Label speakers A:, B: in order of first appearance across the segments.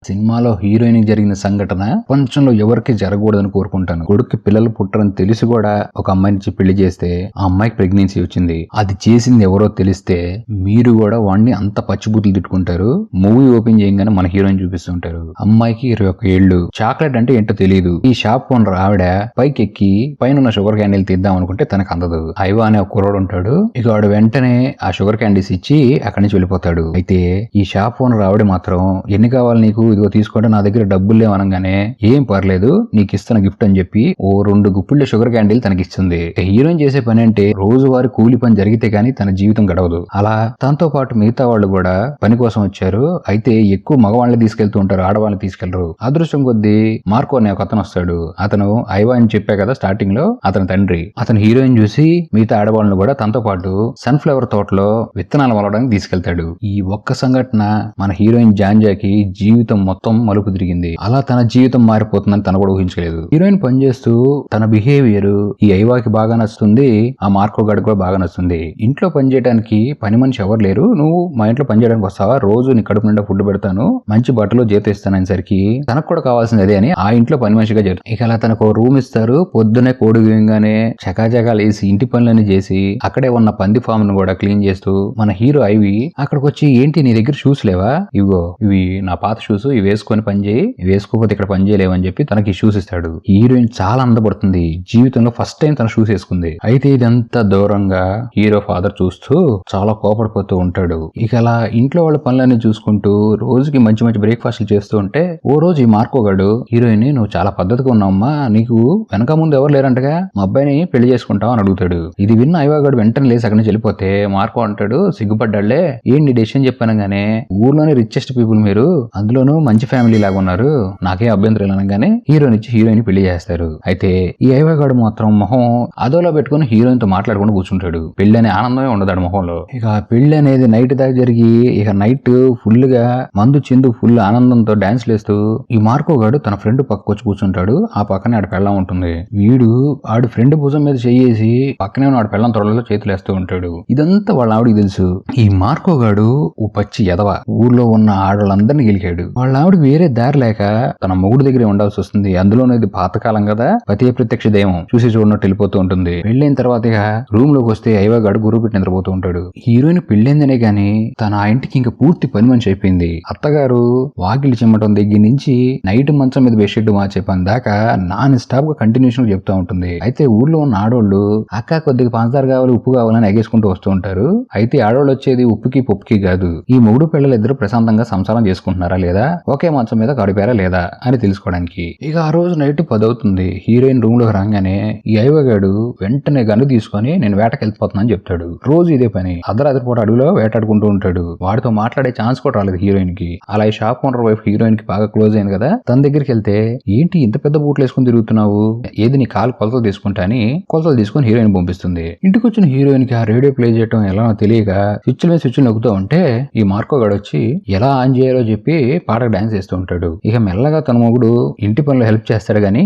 A: సినిమాలో హీరోయిన్ జరిగిన సంఘటన ప్రపంచంలో ఎవరికి జరగకూడదని కోరుకుంటాను. కొడుక్కి పిల్లలు పుట్టరని తెలిసి కూడా ఒక అమ్మాయిని పెళ్లి చేస్తే ఆ అమ్మాయికి ప్రెగ్నెన్సీ వచ్చింది. అది చేసింది ఎవరో తెలిస్తే మీరు కూడా వాడిని అంత పచ్చిబూతులు తిట్టుకుంటారు. మూవీ ఓపెన్ చేయగానే మన హీరోయిన్ చూపిస్తుంటారు. అమ్మాయికి 21 ఏళ్లు. చాక్లెట్ అంటే ఏంటో తెలియదు. ఈ షాప్ ఓనర్ ఆవిడ పైకి ఎక్కి పైన ఉన్న షుగర్ క్యాండీలు తీద్దాం అనుకుంటే తనకు అందదు. ఐవా అనే ఒక కుర్రోడు ఉంటాడు. ఇక వాడు వెంటనే ఆ షుగర్ క్యాండీస్ ఇచ్చి అక్కడి నుంచి వెళ్ళిపోతాడు. అయితే ఈ షాప్ ఓనర్ ఆవిడ మాత్రం ఎన్ని కావాలి నీకు, ఇదిగో తీసుకోండి, నా దగ్గర డబ్బులు లేవనగానే ఏం పర్లేదు నీకు ఇస్తున్న గిఫ్ట్ అని చెప్పి ఓ 2 గుప్పిళ్ళ షుగర్ క్యాండీలు తనకిస్తుంది. హీరోయిన్ చేసే పని అంటే రోజువారీ కూలి పని జరిగితే గానీ తన జీవితం గడవదు. అలా తనతో పాటు మిగతా వాళ్ళు కూడా పని కోసం వచ్చారు. అయితే ఎక్కువ మగవాళ్ళని తీసుకెళ్తూ ఉంటారు, ఆడవాళ్ళని తీసుకెళ్లరు. అదృష్టం కొద్దీ మార్కో అనే ఒక అతను వస్తాడు. అతను ఐవా అని చెప్పా కదా స్టార్టింగ్ లో, అతని తండ్రి. అతను హీరోయిన్ చూసి మిగతా ఆడవాళ్ళను కూడా తనతో పాటు సన్ఫ్లవర్ తోటలో విత్తనాలు వలడానికి తీసుకెళ్తాడు. ఈ ఒక్క సంఘటన మన హీరోయిన్ జాంజాకి జీవితం మొత్తం మలుపు తిరిగింది. అలా తన జీవితం మారిపోతుందని తను కూడా ఊహించలేదు. హీరోయిన్ పనిచేస్తూ తన బిహేవియర్ ఈ ఐవాకి బాగా నచ్చుతుంది, ఆ మార్కో గడికి కూడా బాగా నచ్చుతుంది. ఇంట్లో పనిచేయడానికి పని మనిషి ఎవరు లేరు, నువ్వు మా ఇంట్లో పనిచేయడానికి వస్తావా, రోజు నీ కడుపు నిండా ఫుడ్ పెడతాను, మంచి బట్టలు జీతం ఇస్తాననేసరికి తనకు కూడా కావాల్సింది అదే అని ఆ ఇంట్లో పని మనిషిగా చేరు. ఇక అలా తనకు రూమ్ ఇస్తారు. పొద్దునే కోడి వేయంగానే చకాచకాలు వేసి ఇంటి పనులన్నీ చేసి అక్కడే ఉన్న పంది ఫామ్ ను కూడా క్లీన్ చేస్తూ మన హీరో ఐవి అక్కడికి వచ్చి, ఏంటి నీ దగ్గర షూస్ లేవా, ఇవో ఇవి నా పాత షూస్, ఇవి వేసుకొని పని చేయి, ఇవి వేసుకోకపోతే ఇక్కడ పని చేయలేవని చెప్పి తనకి షూస్ ఇస్తాడు. హీరోయిన్ చాలా ఆనందపడుతుంది. జీవితంలో ఫస్ట్ టైం తన షూస్ వేసుకుంది. అయితే ఇదంతా దూరంగా హీరో ఫాదర్ చూస్తూ చాలా కోపడిపోతూ ఉంటాడు. ఇక అలా ఇంట్లో వాళ్ళ పనులన్నీ చూసుకుంటూ రోజుకి మంచి మంచి బ్రేక్ఫాస్ట్లు చేస్తూ ఉంటే ఓ రోజు ఈ మార్కో గాడు హీరోయిన్, నువ్వు చాలా పద్ధతిగా ఉన్నావమ్మా, నీకు వెనక ముందు ఎవరు లేరంటగా, మా అబ్బాయిని పెళ్లి చేసుకుంటావు అని అడుగుతాడు. ఇది విన్న ఐవాగాడు వెంటనే లేసి అక్కడి నుంచి వెళ్ళిపోతే మార్కో అంటాడు, సిగ్గుపడ్డాళ్లే, ఏంటి డెసిషన్ చెప్పానగానే ఊర్లోనే రిచెస్ట్ పీపుల్ మీరు, అందులోనూ మంచి ఫ్యామిలీ లాగా ఉన్నారు, నాకే అభ్యంతరం అనగానే హీరోయిన్ ఇచ్చి హీరోయిన్ పెళ్లి చేస్తారు. అయితే ఈ ఐవాగాడు మాత్రం మొహం అదోలా పెట్టుకుని హీరోయిన్ తో మాట్లాడుకుంటూ కూర్చుంటాడు. పెళ్లి అనే ఆనందమే ఉండదాడు మొహంలో. ఇక పెళ్లి అనేది నైట్ దాకా జరిగి ఇక నైట్ ఫుల్ గా మందు చిందు ఫుల్ ఆనందంతో డాన్స్ లేస్తూ ఈ మార్కో గాడు తన ఫ్రెండ్ పక్కకు వచ్చి కూర్చుంటాడు. ఆ పక్కనే ఆడ పెళ్ళం ఉంటుంది. వీడు ఆడు ఫ్రెండ్ భుజం మీద చేసి పక్కనే ఉన్న ఆడ పెళ్ళం తొడలో చేతులు వేస్తూ ఉంటాడు. ఇదంతా వాళ్ళ ఆవిడికి తెలుసు. ఈ మార్కో గాడు ఓ పచ్చి ఎదవ, ఊర్లో ఉన్న ఆడవాళ్ళందరినీ గెలికాడు. వాళ్ళ ఆవిడకి వేరే దారి లేక తన మొగుడు దగ్గరే ఉండాల్సి వస్తుంది. అందులోనే ఇది పాతకాలం కదా, పతి ప్రత్యక్ష దైవం, చూసి చూడనట్టు వెళ్ళిపోతూ ఉంటుంది. పెళ్ళైన తర్వాత ఇక రూమ్ లోకి వస్తే ఐవాగాడు గురువు పెట్టి నిద్రపోతూ ఉంటాడు. హీరోయిన్ పెళ్ళైందనే గాని తన ఆ ఇంటికి ఇంకా పూర్తి పని మనిషి అయిపోయింది. అత్తగారు వాకిలి చిమ్మటం దగ్గర నుంచి నైట్ మంచం మీద బెడ్షీట్ మార్చే పని దాకా నాన్ స్టాప్ గా కంటిన్యూషన్ చెప్తా ఉంటుంది. అయితే ఊర్లో ఉన్న ఆడోళ్ళు అక్క కొద్దిగా పంచదార కావాలి, ఉప్పు కావాలని ఎగేసుకుంటూ వస్తూ ఉంటారు. అయితే ఆడోళ్ళు వచ్చేది ఉప్పుకి పప్పుకి కాదు, ఈ మొగుడు పిల్లలు ఇద్దరు ప్రశాంతంగా సంసారం చేసుకుంటున్నారా లేదా, ఒకే మంచం మీద గడిపారా లేదా అని తెలుసుకోవడానికి. ఇక ఆ రోజు నైట్ 10 అవుతుంది. హీరోయిన్ రూమ్ లో రాగానే ఈ ఐవగాడు వెంటనే గన్ను తీసుకొని నేను వేటకి వెళ్ళిపోతున్నాను చెప్తాడు. రోజు ఇదే పని. అర్ధరాత్రి పూట అడవిలో వేటాడుకుంటూ ఉంటాడు. వాడితో మాట్లాడే ఛాన్స్ కూడా రాలేదు హీరోయిన్ కి. అలా ఈ షాప్ ఓనర్ వైఫ్ హీరోయిన్ కి బాగా క్లోజ్ అయింది కదా, తన దగ్గరికి వెళ్తే ఏంటి ఇంత పెద్ద బూట్లు వేసుకుని తిరుగుతున్నావు, ఏది నీ కాలు కొలతలు తీసుకుంటా అని కొలతలు తీసుకుని హీరోయిన్ పంపిస్తుంది. ఇంటికి వచ్చిన హీరోయిన్ కి ఆ రేడియో ప్లే చేయడం ఎలా తెలియక స్విచ్ల మీద స్విచ్లు నొక్కుతూ ఉంటే ఈ మార్కో గాడు వచ్చి ఎలా ఆన్ చేయాలో చెప్పి పాటకు డాన్స్ చేస్తూ ఉంటాడు. ఇక మెల్లగా తన మొగుడు ఇంటి పనులు హెల్ప్ చేస్తాడు గాని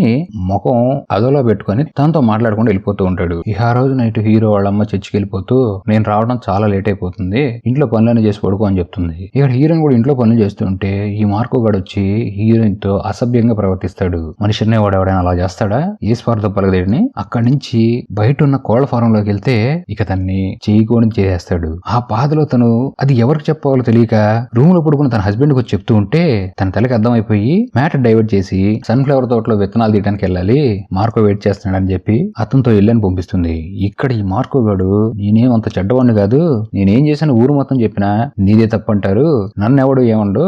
A: ముఖం అదోలా పెట్టుకుని తనతో మాట్లాడుకుంటూ వెళ్ళిపోతూ ఉంటాడు. ఇక ఆ రోజు నైట్ హీరో వాళ్ళమ్మ చర్చికి వెళ్ళిపోతూ నేను రావడం చాలా లేట్ అయిపోతుంది, ఇంట్లో పనులన్నీ చేసి పడుకో అని చెప్తుంది. ఇక్కడ హీరోయిన్ కూడా ఇంట్లో పనులు చేస్తుంటే ఈ మార్కో గాడు వచ్చి హీరోయిన్ తో అసభ్యంగా ప్రవర్తిస్తాడు. మనిషినే వాడు ఎవడైనా అలా చేస్తాడా, ఏ స్వార్థ పలగదేడిని. అక్కడి నుంచి బయట ఉన్న కోళ్ల ఫారం లోకి వెళ్తే ఇక తన్ని చేయకూడని చేసేస్తాడు. ఆ బాధలో తను అది ఎవరికి చెప్పాలో తెలియక రూమ్ లో పడుకుని తన హస్బెండ్ కి వచ్చి చెప్తూ ఉంటే తన తలకి అర్థమైపోయి మ్యాటర్ డైవర్ట్ చేసి సన్ఫ్లవర్ తోటలో విత్తనాలు తీయడానికి వెళ్ళాలి, మార్కో వెయిట్ చేస్తున్నాడని చెప్పి అతనితో వెళ్ళని పంపిస్తుంది. ఇక్కడ ఈ మార్కో గాడు నేనేం అంత చెడ్డవాడిని కాదు, నేనేం చేశాను ఊరు మొత్తం చెప్పినా నీదే తప్పంటారు, నన్ను ఎవడు ఏమండు,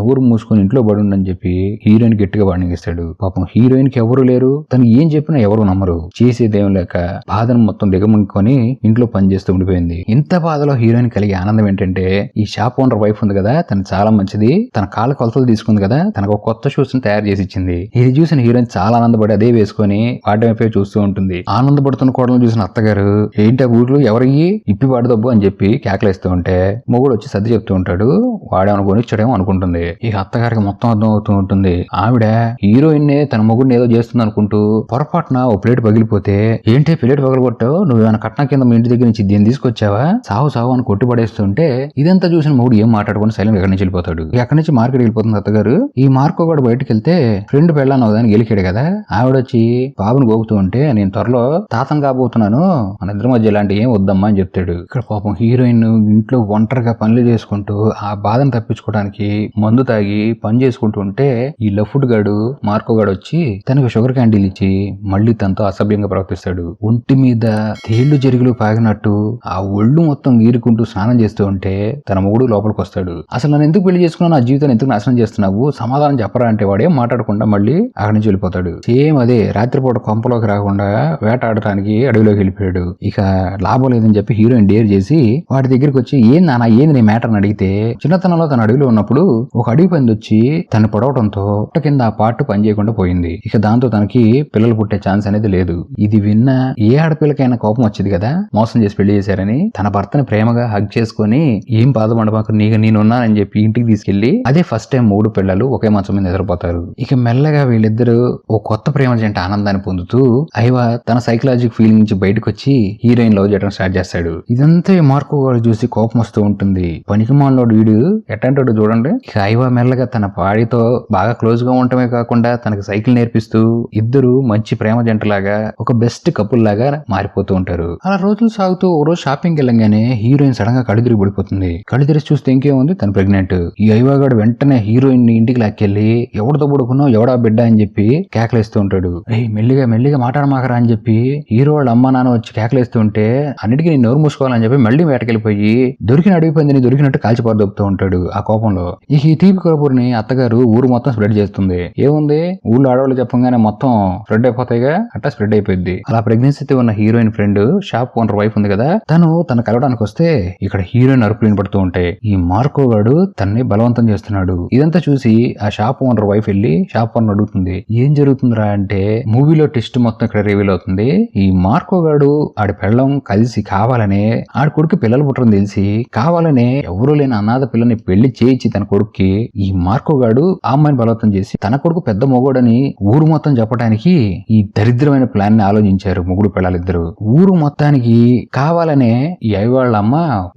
A: ఊరు మూసుకొని ఇంట్లో పడుండని చెప్పి హీరోయిన్ గట్టిగా వాణిగిస్తాడు. పాపం హీరోయిన్ కి ఎవరు లేరు, తను ఏం చెప్పినా ఎవరు నమ్మరు. చేసేదేం లేక బాధను మొత్తం దిగముంకొని ఇంట్లో పని చేస్తూ ఉండిపోయింది. ఇంత బాధలో హీరోయిన్ కలిగే ఆనందం ఏంటంటే ఈ షాప్ ఓనర్ వైఫ్ ఉంది కదా, తను చాలా మంచిది, తన కాళ్ళ కొలతలు తీసుకుంది కదా, తనకు ఒక కొత్త షూస్ ని తయారు చేసి ఇచ్చింది. ఇది చూసిన హీరోయిన్ చాలా ఆనందపడి అదే వేసుకొని వాటి వైపే చూస్తూ ఉంటుంది. ఆనందపడుతున్న కోడలను చూసిన అత్తగారు ఏంటి ఆ బూట్లు ఎవరికి ఇప్పి వాడదబ్బు అని చెప్పి కేకలేస్తూ ఉంటే మొగుడు వచ్చి సర్ది చెప్తూ ఉంటాడు. వాడేమో కొనిచ్చాడేమో అనుకుంటుంది. ఇక అత్తగారికి మొత్తం అర్థం అవుతూ ఉంటుంది. ఆవిడ హీరోయిన్ తన మొగుడిని ఏదో చేస్తుంది అనుకుంటూ పొరపాటున ఓ ప్లేట్ పగిలిపోతే ఏంటి ప్లేట్ పగలగొట్టావు, నువ్వు ఏమైనా కట్నా కింద మీ ఇంటి దగ్గర నుంచి దీన్ని తీసుకొచ్చావా, సావు సావు అని కొట్టి పడేస్తుంటే ఇదంతా చూసిన మొగుడు ఏం మాట్లాడుకుని సైలెంట్ ఎక్కడి నుంచి వెళ్ళిపోతాడు. ఎక్కడి నుంచి మార్కెట్ వెళ్ళిపోతుంది. అయిపోతుంది అత్తగారు. ఈ మార్కో కూడా బయటకు వెళ్తే ఫ్రెండ్ పెళ్ళాను అవదానికి గెలికాడు కదా, ఆవిడొచ్చి బాబుని గోపుతూ ఉంటే నేను త్వరలో తాతం కాబోతున్నాను, మన ఇద్దరి మధ్య ఇలాంటి ఏం వద్దమ్మా అని చెప్తాడు. ఇక్కడ పాపం హీరోయిన్ ఇంట్లో ఒంటరిగా పనులు చేసుకుంటూ ఆ బాధను తప్పించుకోవడానికి మందు తాగి పని చేసుకుంటూ ఉంటే ఈ లఫుడ్ గాడు మార్కో గాడు వచ్చి తనకు షుగర్ క్యాండీలు ఇచ్చి మళ్ళీ తనతో అసభ్యంగా ప్రవర్తిస్తాడు. ఒంటి మీద తేళ్లు జరుగులు పాగినట్టు ఆ ఒళ్ళు మొత్తం గీరుకుంటూ స్నానం చేస్తూ ఉంటే తన మొగుడు లోపలికి వస్తాడు. అసలు నన్ను ఎందుకు పెళ్లి చేసుకున్నావు, నా జీవితాన్ని ఎందుకు నాశనం చేస్తున్నావు, సమాధానం చెప్పరా అంటే వాడేం మాట్లాడకుండా మళ్ళీ అక్కడి నుంచి వెళ్ళిపోతాడు. సేమ్ అదే రాత్రిపూట కొంపలోకి రాకుండా వేటాడటానికి అడవిలోకి వెళ్ళిపోయాడు. ఇక లాభం లేదని చెప్పి హీరోయిన్ డేర్ చేసి వాడి దగ్గరికి వచ్చి ఏంది నాన్న ఏంది నీ మ్యాటర్ అని అడిగితే, చిన్నతనంలో తన అడవిలో ఉన్నప్పుడు ఒక అడవి పంది వచ్చి తను పొడవడంతో పుట్ట కింద ఆ పార్ట్ పని చేయకుండా పోయింది. ఇక దాంతో తనకి పిల్లలు పుట్టే ఛాన్స్ అనేది లేదు. ఇది విన్న ఏ ఆడపిల్లకైనా కోపం వచ్చేది కదా, మోసం చేసి పెళ్లి చేశారని. తన భర్తని ప్రేమగా హగ్ చేసుకుని ఏం బాధపడమాకు నేనున్నానని చెప్పి ఇంటికి తీసుకెళ్లి అదే ఫస్ట్ టైం 3 పిల్లలు ఒకే మంచం మీద నిద్రపోతారు. ఇక మెల్లగా వీళ్ళిద్దరూ ఓ కొత్త ప్రేమ జంట ఆనందాన్ని పొందుతూ ఐవా తన సైకలాజిక్ ఫీలింగ్ నుంచి బయటకు వచ్చి హీరోయిన్ లవ్ చేయడం స్టార్ట్ చేస్తాడు. ఇదంతా మార్కో గారు చూసి కోపం వస్తూ ఉంటుంది. పనికిమాలోడు వీడు ఎట్టంటాడు చూడండి. ఇక ఐవా మెల్లగా తన పాడితో బాగా క్లోజ్ గా ఉండటమే కాకుండా తనకి సైకిల్ నేర్పిస్తూ ఇద్దరు మంచి ప్రేమ జంటలాగా ఒక బెస్ట్ కపుల్ లాగా మారిపోతూ ఉంటారు. అలా రోజులు సాగుతూ ఒక రోజు షాపింగ్ వెళ్ళంగానే హీరోయిన్ సడన్ గా కళ్ళు తిరిగి పడిపోతుంది. కళ్ళు తెరిచి చూస్తే ఇంకేముంది, తను ప్రెగ్నెంట్. ఈ ఐవాగాడు వెంటనే హీరోయిన్ ని ఇంటికి లాక్కెళ్ళి ఎవరితో పడుకున్నావు ఎవడా బిడ్డ అని చెప్పి కేకలేస్తూ ఉంటాడు. మెల్లిగా మాట్లాడమాకరా అని చెప్పి హీరో వాళ్ళ అమ్మ నాన్న వచ్చి కేకలేస్తూ ఉంటే అన్నిటికీ నేను నోరు మూసుకోవాలని చెప్పి మళ్ళీ వేటకెళ్ళిపోయి దొరికిన అడవి పందిని దొరికినట్టు కాల్చిపారుదొప్పుతూ ఉంటాడు ఆ కోపంలో. ఇక ఈ తీపి కబూర్ని అత్తగారు ఊరు మొత్తం స్ప్రెడ్ చేస్తుంది. ఏముంది ఊళ్ళో ఆడవాళ్ళు చెప్పగానే మొత్తం స్ప్రెడ్ అయిపోతాయిగా, అట్టా స్ప్రెడ్ అయిపోయింది. అలా ప్రెగ్నెన్సీతో ఉన్న heroine friend shop owner wife ఉంది కదా, తను కలవడానికి వస్తే ఇక్కడ హీరోయిన్ అరుపులు వినపడుతూ ఉంటాయి. ఈ మార్కో గాడు తన్ని బలవంతం చేస్తున్నాడు. ఇదంతా చూసి ఆ షాప్ ఓనర్ వైఫ్ వెళ్ళి షాప్ ఓనర్ అడుగుతుంది ఏం జరుగుతుందిరా అంటే, మూవీలో టెస్ట్ మొత్తం ఇక్కడ రివీల్ అవుతుంది. ఈ మార్కో గాడు ఆడి పెళ్ళం కలిసి కావాలనే ఆడి కొడుకు పిల్లలు పుట్టడం తెలిసి కావాలనే ఎవరూ లేని అనాథ పిల్లని పెళ్లి చేయించి తన కొడుక్కి ఈ మార్కో గాడు ఆ అమ్మాయిని బలవంతం చేసి తన కొడుకు పెద్ద మొగోడని ఊరు మొత్తం చెప్పడానికి ఈ దరిద్రమైన ప్లాన్ ని ఆలోచించారు ముగ్గురు పిల్లలిద్దరు. ఊరు మొత్తానికి కావాలనే ఈ ఐవాళ్ళ అమ్మ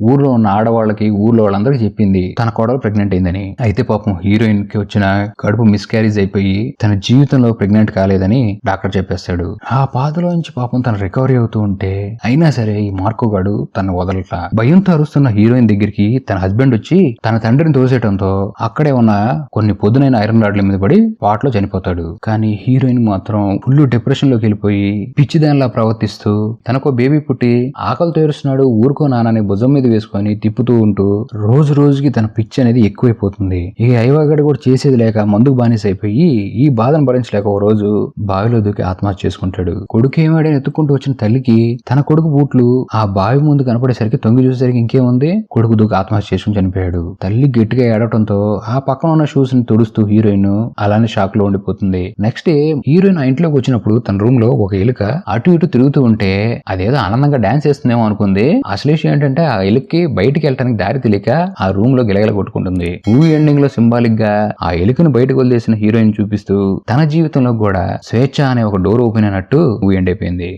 A: ఊర్లో ఉన్న ఆడవాళ్ళకి ఊర్లో వాళ్ళందరికీ చెప్పింది తన కోడలు ప్రెగ్నెంట్ అయిందని. అయితే పాపం హీరోయిన్ కి వచ్చిన కడుపు మిస్క్యారేజ్ అయిపోయి తన జీవితంలో ప్రెగ్నెంట్ కాలేదని డాక్టర్ చెప్పేస్తాడు. ఆ బాధలోంచి పాపం తన రికవరీ అవుతూ ఉంటే అయినా సరే ఈ మార్కో గాడు తన వదలట్లా. భయంతో అరుస్తున్న హీరోయిన్ దగ్గరికి తన హస్బెండ్ వచ్చి తన తండ్రిని తోసేయడంతో అక్కడే ఉన్న కొన్ని పొద్దునైన ఐరన్ రాడ్ల మీద పడి వాటిలో చనిపోతాడు. కానీ హీరోయిన్ మాత్రం ఫుల్ డిప్రెషన్ లోకి వెళ్ళిపోయి పిచ్చిదానిలా ప్రవర్తిస్తూ తనకు బేబీ పుట్టి ఆకలి తీరుస్తున్నాడు ఊరుకో నాన్నని భుజం మీద వేసుకొని తిప్పుతూ ఉంటూ రోజు రోజుకి తన పిచ్చి అనేది ఎక్కువైపోతుంది. ఈ ఐవాగడ కూడా చేసేది లేక మందుకు బానిస అయిపోయి ఈ బాధను భరించలేక ఒక రోజు బావిలో దూకి ఆత్మహత్య చేసుకుంటాడు. కొడుకు ఏమాడని ఎత్తుకుంటూ వచ్చిన తల్లికి తన కొడుకు బూట్లు ఆ బావి ముందు కనపడేసరికి తొంగి చూసేసరికి ఇంకేముంది, కొడుకు దూకి ఆత్మహత్య చేసుకుని చనిపోయాడు. తల్లి గట్టిగా ఏడటంతో ఆ పక్కన ఉన్న షూస్ ని తుడుస్తూ హీరోయిన్ అలానే షాక్ లో ఉండిపోతుంది. నెక్స్ట్ డే హీరోయిన్ ఆ ఇంట్లోకి వచ్చినప్పుడు తన రూమ్ లో ఒక ఎలుక అటు ఇటు తిరుగుతూ ఉంటే అదేదో ఆనందంగా డాన్స్ చేస్తుందేమో అనుకుంది. అసలు విషయం ఏంటంటే ఆ ఎలుకకి బయటికి వెళ్ళడానికి దారి తెలియక ఆ రూమ్ లో గిలగల కొట్టుకుంటుంది. మూవీ ఎండింగ్ లో సింబాలిక్ గా ఆ ఎలుకను బయటకు వదిలేసిన హీరోయిన్ చూపిస్తూ తన జీవితంలో కూడా స్వేచ్ఛ అనే ఒక డోర్ ఓపెన్ అయినట్టు మూవీ ఎండ్ అయిపోయింది.